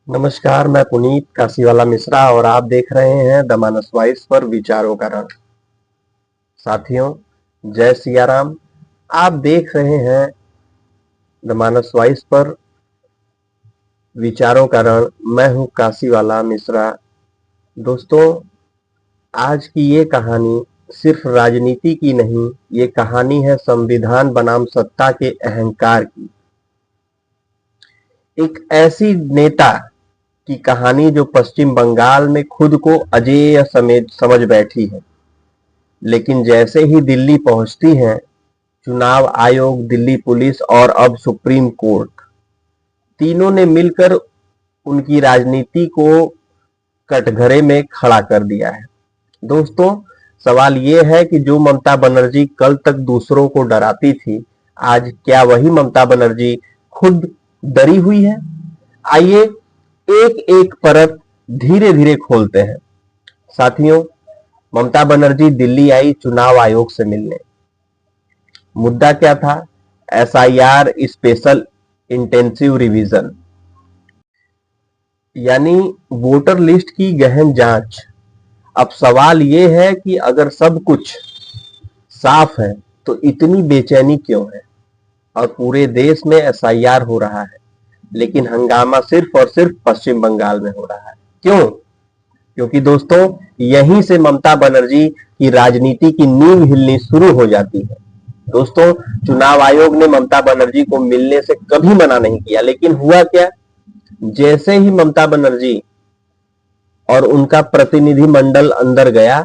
नमस्कार, मैं पुनीत काशीवाला मिश्रा और आप देख रहे हैं द मानस वॉइस पर विचारों का रण। साथियों, जय सिया राम। आप देख रहे हैं द मानस वॉइस पर विचारों का रण। मैं हूं काशीवाला मिश्रा। दोस्तों, आज की ये कहानी सिर्फ राजनीति की नहीं, ये कहानी है संविधान बनाम सत्ता के अहंकार की। एक ऐसी नेता की कहानी जो पश्चिम बंगाल में खुद को अजेय समझ बैठी है, लेकिन जैसे ही दिल्ली पहुंचती है, चुनाव आयोग, दिल्ली पुलिस और अब सुप्रीम कोर्ट, तीनों ने मिलकर उनकी राजनीति को कटघरे में खड़ा कर दिया है। दोस्तों, सवाल ये है कि जो ममता बनर्जी कल तक दूसरों को डराती थी, आज क्या वही ममता बनर्जी खुद डरी हुई है? आइए एक एक परत धीरे धीरे खोलते हैं। साथियों, ममता बनर्जी दिल्ली आई चुनाव आयोग से मिलने। मुद्दा क्या था? एसआईआर स्पेशल इंटेंसिव रिवीजन, यानी वोटर लिस्ट की गहन जांच। अब सवाल यह है कि अगर सब कुछ साफ है तो इतनी बेचैनी क्यों है? और पूरे देश में एसआईआर हो रहा है, लेकिन हंगामा सिर्फ और सिर्फ पश्चिम बंगाल में हो रहा है। क्यों? क्योंकि दोस्तों, यहीं से ममता बनर्जी की राजनीति की नींव हिलनी शुरू हो जाती है। दोस्तों, चुनाव आयोग ने ममता बनर्जी को मिलने से कभी मना नहीं किया, लेकिन हुआ क्या? जैसे ही ममता बनर्जी और उनका प्रतिनिधि मंडल अंदर गया,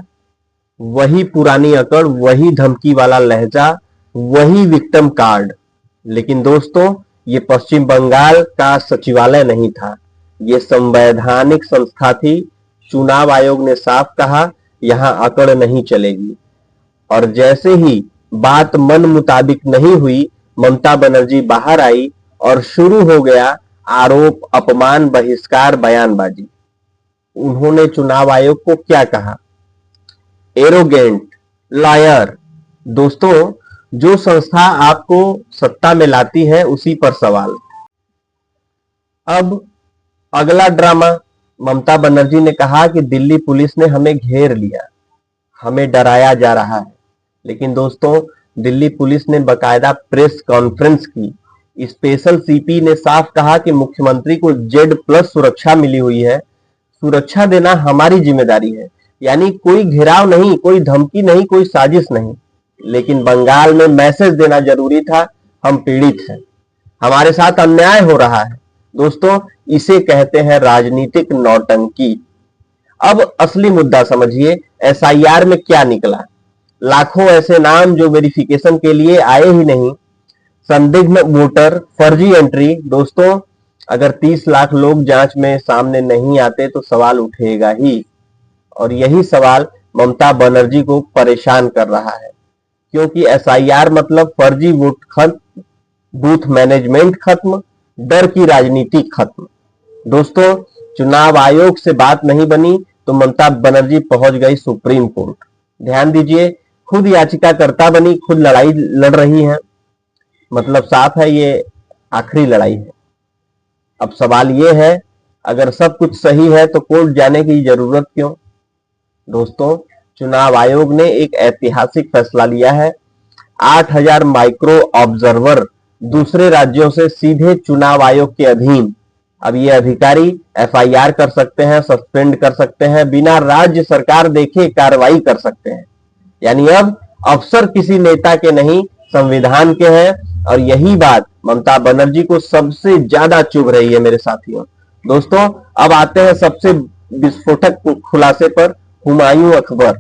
वही पुरानी अकड़, वही धमकी वाला लहजा, वही विक्टिम कार्ड। लेकिन दोस्तों, ये पश्चिम बंगाल का सचिवालय नहीं था, ये संवैधानिक संस्था थी। चुनाव आयोग ने साफ कहा, यहां अकड़ नहीं चलेगी। और जैसे ही बात मन मुताबिक नहीं हुई, ममता बनर्जी बाहर आई और शुरू हो गया आरोप, अपमान, बहिष्कार, बयानबाजी। उन्होंने चुनाव आयोग को क्या कहा? Arrogant, liar. दोस्तों, जो संस्था आपको सत्ता में लाती है, उसी पर सवाल। अब अगला ड्रामा, ममता बनर्जी ने कहा कि दिल्ली पुलिस ने हमें घेर लिया, हमें डराया जा रहा है। लेकिन दोस्तों, दिल्ली पुलिस ने बकायदा प्रेस कॉन्फ्रेंस की। स्पेशल सीपी ने साफ कहा कि मुख्यमंत्री को Z+ सुरक्षा मिली हुई है, सुरक्षा देना हमारी जिम्मेदारी है। यानी कोई घेराव नहीं, कोई धमकी नहीं, कोई साजिश नहीं। लेकिन बंगाल में मैसेज देना जरूरी था, हम पीड़ित हैं, हमारे साथ अन्याय हो रहा है। दोस्तों, इसे कहते हैं राजनीतिक नौटंकी। अब असली मुद्दा समझिए, एसआईआर में क्या निकला? लाखों ऐसे नाम जो वेरिफिकेशन के लिए आए ही नहीं, संदिग्ध वोटर, फर्जी एंट्री। दोस्तों, अगर 30 लाख लोग जांच में सामने नहीं आते तो सवाल उठेगा ही। और यही सवाल ममता बनर्जी को परेशान कर रहा है, क्योंकि एसआईआर मतलब फर्जी वोट खत्म, बूथ मैनेजमेंट खत्म, डर की राजनीति खत्म। दोस्तों, चुनाव आयोग से बात नहीं बनी तो ममता बनर्जी पहुंच गई सुप्रीम कोर्ट। ध्यान दीजिए, खुद याचिकाकर्ता बनी, खुद लड़ाई लड़ रही है। मतलब साफ है, ये आखिरी लड़ाई है। अब सवाल ये है, अगर सब कुछ सही है तो कोर्ट जाने की जरूरत क्यों? दोस्तों, चुनाव आयोग ने एक ऐतिहासिक फैसला लिया है। 8000 माइक्रो ऑब्जर्वर दूसरे राज्यों से सीधे चुनाव आयोग के अधीन। अब ये अधिकारी एफआईआर कर सकते हैं, सस्पेंड कर सकते हैं, बिना राज्य सरकार देखे कार्रवाई कर सकते हैं। यानी अब अफसर किसी नेता के नहीं, संविधान के हैं। और यही बात ममता बनर्जी को सबसे ज्यादा चुभ रही है मेरे साथियों। दोस्तों, अब आते हैं सबसे विस्फोटक खुलासे पर। हुमायूं अकबर,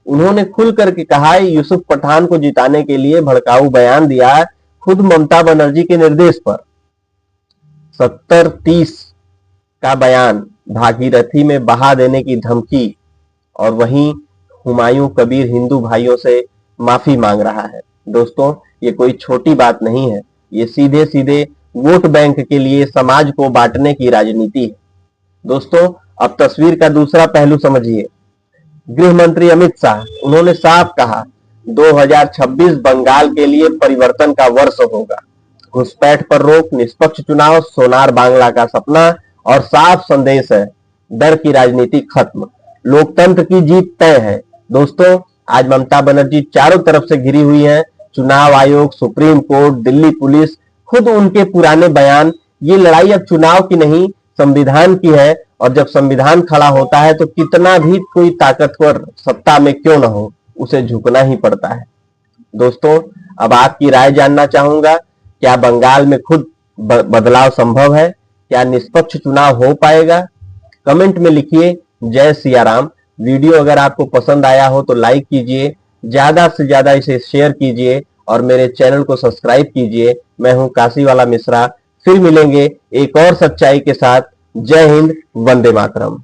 उन्होंने खुल करके कहा है, यूसुफ पठान को जिताने के लिए भड़काऊ बयान दिया है, खुद ममता बनर्जी के निर्देश पर। 70-30 का बयान, भागीरथी में बहा देने की धमकी। और वहीं हुमायूं कबीर हिंदू भाइयों से माफी मांग रहा है। दोस्तों, ये कोई छोटी बात नहीं है, ये सीधे सीधे वोट बैंक के लिए समाज को बांटने की राजनीति है। दोस्तों, अब तस्वीर का दूसरा पहलू समझिए। गृह मंत्री अमित शाह, उन्होंने साफ कहा, 2026 बंगाल के लिए परिवर्तन का वर्ष होगा। घुसपैठ पर रोक, निष्पक्ष चुनाव, सोनार बांग्ला का सपना और साफ संदेश है, डर की राजनीति खत्म, लोकतंत्र की जीत तय है। दोस्तों, आज ममता बनर्जी चारों तरफ से घिरी हुई हैं। चुनाव आयोग, सुप्रीम कोर्ट, दिल्ली पुलिस, खुद उनके पुराने बयान। ये लड़ाई अब चुनाव की नहीं, संविधान की है। और जब संविधान खड़ा होता है तो कितना भी कोई ताकतवर सत्ता में क्यों ना हो, उसे झुकना ही पड़ता है। दोस्तों, अब आपकी राय जानना चाहूंगा, क्या बंगाल में खुद बदलाव संभव है? क्या निष्पक्ष चुनाव हो पाएगा? कमेंट में लिखिए। जय सिया राम। वीडियो अगर आपको पसंद आया हो तो लाइक कीजिए, ज्यादा से ज्यादा इसे शेयर कीजिए और मेरे चैनल को सब्सक्राइब कीजिए। मैं हूं काशीवाला मिश्रा, फिर मिलेंगे एक और सच्चाई के साथ। जय हिंद, वंदे मातरम।